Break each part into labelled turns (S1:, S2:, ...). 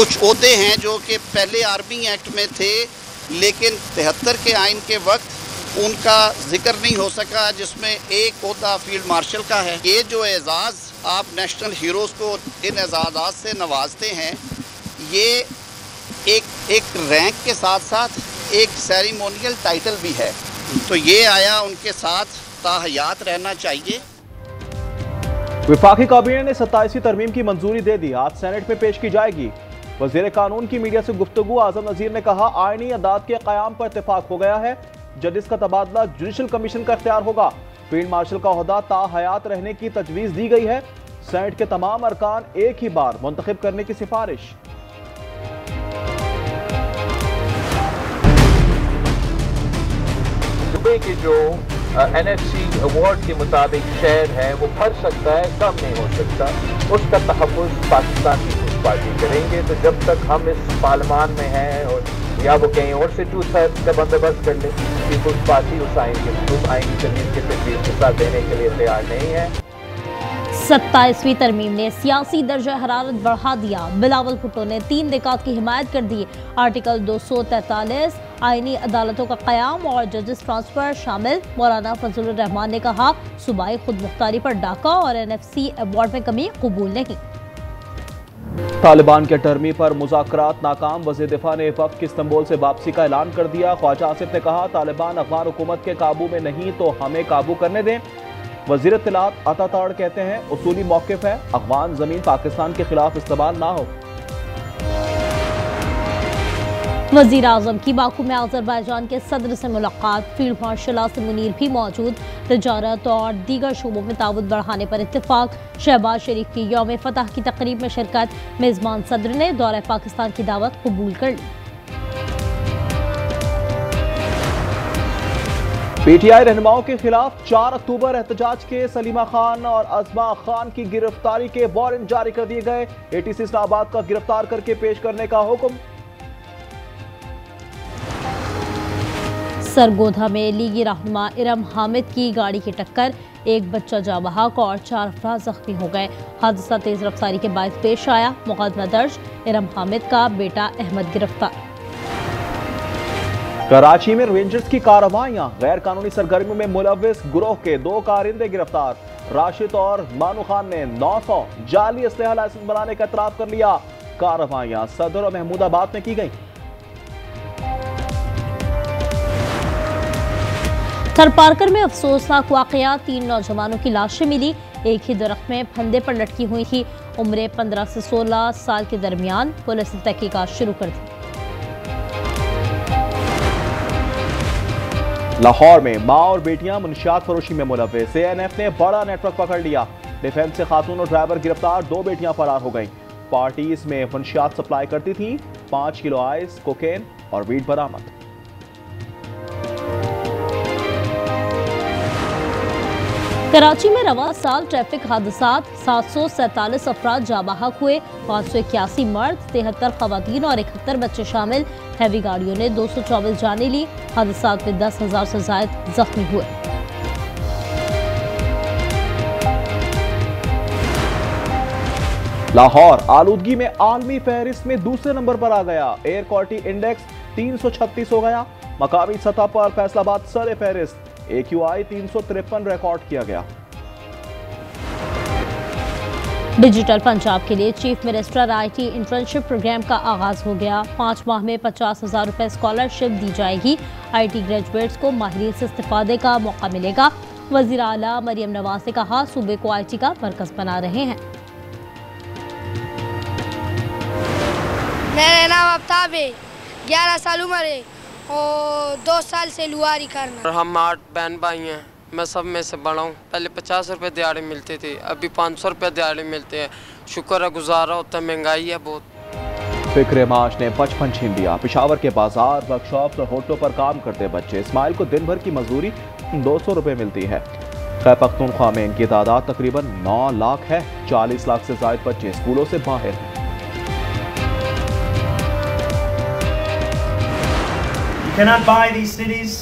S1: कुछ ओहदे हैं जो कि पहले आर्मी एक्ट में थे, लेकिन 73 के आइन के वक्त उनका जिक्र नहीं हो सका, जिसमें एक ओहदा फील्ड मार्शल का है। ये जो एजाज़ आप नेशनल हीरोज़ को इन एजाज़ात से नवाजते हैं, ये एक रैंक के साथ साथ एक सेरेमोनियल टाइटल भी है, तो ये आया उनके साथ ताहयात रहना चाहिए।
S2: वफाकी काबीना ने 27वीं तरमीम की मंजूरी दे दी, आज सेनेट में पेश की जाएगी। वज़ीर कानून की मीडिया से गुफ्तगू, आज़म नज़ीर ने कहा आईनी अदालत के क़याम पर इत्तेफाक हो गया है, जजेस का तबादला जुडिशल कमीशन का इख्तियार होगा। फील्ड मार्शल का ओहदा ताहयात रहने की तजवीज़ दी गई है। सेनेट के तमाम अरकान एक ही बार मुंतखब करने की सिफारिश।
S3: दुबई की जो NFC अवार्ड के मुताबिक शेयर है वो बढ़ सकता है, कम नहीं हो सकता। उसका तहफ़्फ़ुज़ पाकिस्तान पीपुल्स पार्टी करेंगे। तो जब तक हम इस पार्लिमान में हैं और या वो कहीं और से 2/3 का बंदोबस्त कर ले, पीपुल्स पार्टी उस आईनी तरमीम के तजवीज़ के साथ देने के लिए तैयार नहीं है।
S4: 27वीं तरमीम ने सियासी दर्जा हरारत बढ़ा दिया। बिलावल भुट्टो ने 3 निकात की हिमायत कर दी। आर्टिकल 243 आईनी अदालतों का क़याम और जजेस ट्रांसफर शामिल। मौलाना फजलुर रहमान ने कहा सूबाई खुद मुख्तारी पर डाका और NFC अवार्ड में कमी कबूल नहीं।
S2: तालिबान के टर्मी पर मुज़ाकरात नाकाम, वज़ीर दिफा ने वक्त की इस्तांबुल से वापसी का ऐलान कर दिया। ख्वाजा आसिफ ने कहा तालिबान अफगान हुकूमत के काबू में नहीं तो हमें काबू करने दें। वज़ीर इत्तलात अताताड़ कहते हैं उसूली मौक़िफ़ है, अफगान ज़मीन पाकिस्तान के खिलाफ इस्तेमाल ना हो।
S4: वज़ीर आज़म की बाकू में अज़रबैजान के सदर से मुलाकात, फील्ड मार्शल आसिम मुनीर भी मौजूद। तजारत और दीगर शोबों में ताउन बढ़ाने पर इत्तेफाक। शहबाज शरीफ की यौम फतह की तकरीब में शिरकत, मेज़बान सदर ने दौरे पाकिस्तान की दावत कबूल कर ली।
S2: PTI रहनुमाओं के खिलाफ 4 अक्टूबर एहतजाज के सलीमा खान और अज़मा खान की गिरफ्तारी के वारंट जारी कर दिए गए। ATC इस्लामाबाद का गिरफ्तार करके पेश करने का हुक्म।
S4: सरगोधा में लीगी रहनुमा इरम हामिद की गाड़ी की टक्कर, एक बच्चा जाँ बहक और 4 अफराद जख्मी हो गए। हादसा तेज रफ्तारी के बायस पेश आया। मुकदमा दर्ज, इरम हामिद का बेटा अहमद गिरफ्तार।
S2: कराची में रेंजर्स की कार्रवाइयां, गैर कानूनी सरगर्मियों में मुलव्विस गिरोह के 2 कारिंदे गिरफ्तार। राशिद और मानू खान ने 900 जाली असलहा लाइसेंस बनाने का इतराफ कर लिया। कार्रवाइयां सदर और महमूदाबाद में की गई।
S4: थरपारकर में अफसोसनाक वाकया, 3 नौजवानों की लाशें मिली, एक ही दरख्त में फंदे पर लटकी हुई थी। उम्र 15 से 16 साल के दरमियान। पुलिस ने तहकीकात शुरू कर दी।
S2: लाहौर में माँ और बेटियां मुनशियात फरोशी में मुलव्विस, ANF ने बड़ा नेटवर्क पकड़ लिया। डिफेंस से खातून और ड्राइवर गिरफ्तार, 2 बेटियां फरार हो गईं। पार्टीज में मुनशियात सप्लाई करती थीं। 5 किलो आइस, कोकेन और वीट बरामद।
S4: कराची में रवा साल ट्रैफिक हादसात, 747 अफराद जाँ बहक हुए, 581 मर्द, 73 खवातीन और 71 बच्चे शामिल। हैवी गाड़ियों ने 224 जानें ली। हादसात में 10,000 से ज़ायद जख्मी हुए।
S2: लाहौर आलूदगी में आलमी फहरिस्त में दूसरे नंबर पर आ गया। एयर क्वालिटी इंडेक्स 336 हो गया। मकामी सतह पर फैसलाबाद सर फहरिस्त, AQI 353 रिकॉर्ड किया गया।
S4: डिजिटल पंजाब के लिए chief minister IT internship programme का आगाज हो गया। 5 माह में 50,000 रुपए स्कॉलरशिप दी जाएगी। IT ग्रेजुएट्स को माहिरीन से इस्तेफादे का मौका मिलेगा। वज़ीर आला मरियम नवाज ने कहा सूबे को IT का मरकज बना रहे हैं।
S5: मेरा नाम आफ्ताब है, 11 साल उम्र है और 2 साल से लुहारी करना।
S6: हम 8 बहन भाई हैं, मैं सब में से बड़ा हूँ। पहले 50 रुपये दिहाड़ी मिलती थी, अभी 500 रुपये दिहाड़ी मिलते हैं। शुक्र है, गुजारा होता है, महंगाई है बहुत।
S2: फिक्र माश ने 55 छीन लिया। पेशावर के बाजार, वर्कशॉप और होटलों पर काम करते बच्चे इस्माइल को दिन भर की मजदूरी 200 रुपये मिलती है। खैबर पख्तूनख्वा में इनकी तादाद तकरीबन 9 लाख है। 40 लाख से ज्यादा बच्चे स्कूलों से बाहर हैं।
S7: You cannot buy these cities.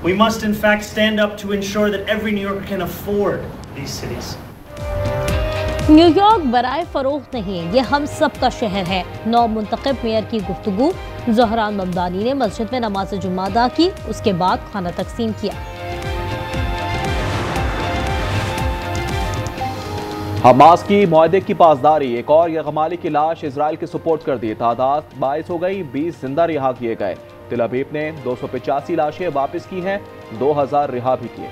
S7: We must in fact stand up to ensure that every New Yorker can afford these cities.
S4: New York बराए फरोख्त नहीं, ये हम सब का शहर है। नौ मुंतखब मेयर की गुफ्तगू। ज़हरान ममदानी ने मस्जिद में नमाज जुम्मा अदा की, उसके बाद खाना तकसीम किया।
S2: हमास की मुआहदे की पासदारी, एक और यरगमाली की लाश इजराइल की सुपुर्द कर दी। तादाद 22 हो गई, 20 जिंदा रिहा किए गए। तिल अबीब ने 285 लाशें वापस की हैं, 2000 रिहा भी किए।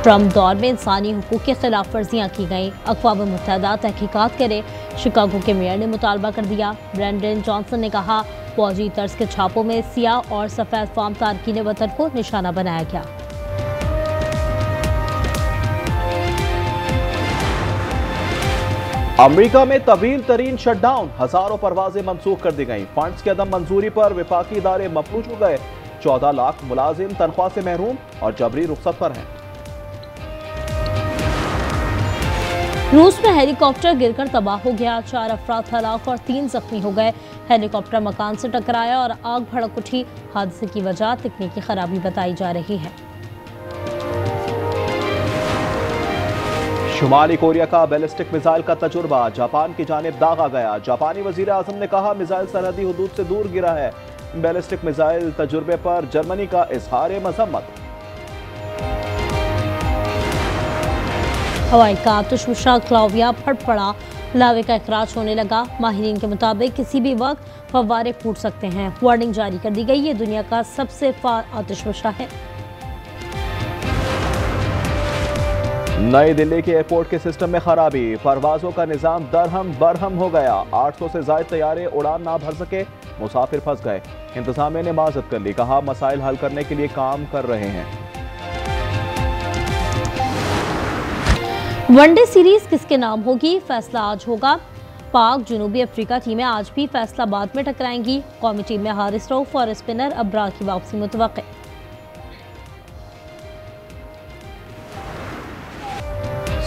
S4: ट्रम्प दौर में इंसानी हुकूक की खिलाफ वर्जियाँ की गईं। अक़वाम मुत्तहिदा तहकीकात करे। शिकागो के मेयर ने मुतालबा कर दिया। ब्रेंडन जॉनसन ने कहा, फौजी तर्ज के छापों में सियाह और सफ़ेद फार्म तारकीन वतन को निशाना बनाया गया।
S2: अमेरिका में तवील तरीन शटडाउन, हजारों परवाजें मंसूख कर दी गईं। फंड्स की अदम मंजूरी पर विफाकी इदारे मफलूज हो गए। 14 लाख मुलाजिम तनख्वाह से महरूम और जबरी रुखसत पर हैं।
S4: रूस में हेलीकॉप्टर गिरकर तबाह हो गया। 4 अफराद हलाक और 3 जख्मी हो गए। हेलीकॉप्टर मकान से टकराया और आग भड़क उठी। हादसे की वजह तकनीकी खराबी बताई जा रही है।
S2: शुमाली कोरिया का बैलिस्टिक मिसाइल का तजुर्बा जापान की जानिब दागा गया। जापानी वजीर आजम ने कहा, मिसाइल सरहदी हुदूद से दूर गिरा है। बैलिस्टिक मिसाइल तजुर्बे पर जर्मनी का इजहार मजम्मत।
S4: हवाई का आतिशफशा क्लाउविया फट पड़ा, लावे का इखराज होने लगा। माहिरीन के मुताबिक किसी भी वक्त फव्वारे फूट सकते हैं। वार्निंग जारी कर दी गई। ये दुनिया का सबसे फार आतिशफशा है।
S2: नई दिल्ली के एयरपोर्ट के सिस्टम में खराबी, परवाजों का निजाम दरहम बरहम हो गया। 800 से ज्यादा तैयारे उड़ान ना भर सके, मुसाफिर फंस गए। इंतजामिया ने माजरत कर ली, कहा मसाइल हल करने के लिए काम कर रहे हैं।
S4: वनडे सीरीज किसके नाम होगी, फैसला आज होगा। पाक जनूबी अफ्रीका टीमें आज भी फैसलाबाद में टकराएंगी। कौमी टीम में हारिस रऊफ और स्पिनर अब्रार की वापसी मुतवक्किल।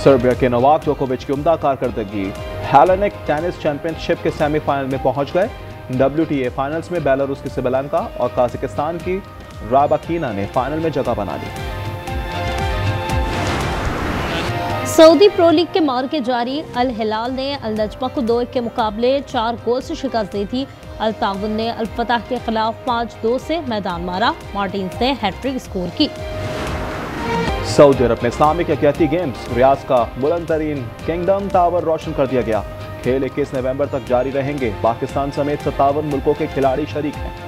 S2: सर्बिया के नोवाक जोकोविच की उम्दा कारकर्दगी। हेलेनिक टेनिस चैंपियनशिप के सेमीफाइनल में पहुंच गए। WTA फाइनल्स में बेलारूस की सिबेलेंका और काजाकिस्तान की राबाकीना ने फाइनल में जगह बना ली।
S4: सऊदी प्रो लीग के मार्के जारी। अल हिलाल ने अल नजमा को 2-1 के मुकाबले 4 गोल से शिकस्त दी थी। अल ताउन ने अल फतह के खिलाफ 5-2 से मैदान मारा। मार्टिन्स ने हैट्रिक स्कोर की।
S2: सऊदी अरब में इस्लामिक यकजहती गेम्स, रियाज का बुलंद तरीन किंगडम टावर रोशन कर दिया गया। खेल 21 नवंबर तक जारी रहेंगे। पाकिस्तान समेत 57 मुल्कों के खिलाड़ी शरीक हैं।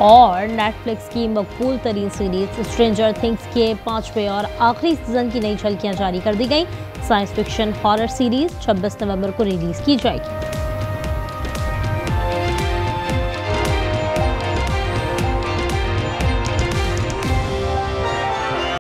S4: और नेटफ्लिक्स की मकबूल तरीन सीरीज स्ट्रेंजर थिंग्स के 5वें और आखिरी सीजन की नई झलकियां जारी कर दी गई। साइंस फिक्शन हॉरर सीरीज 26 नवंबर को रिलीज की जाएगी।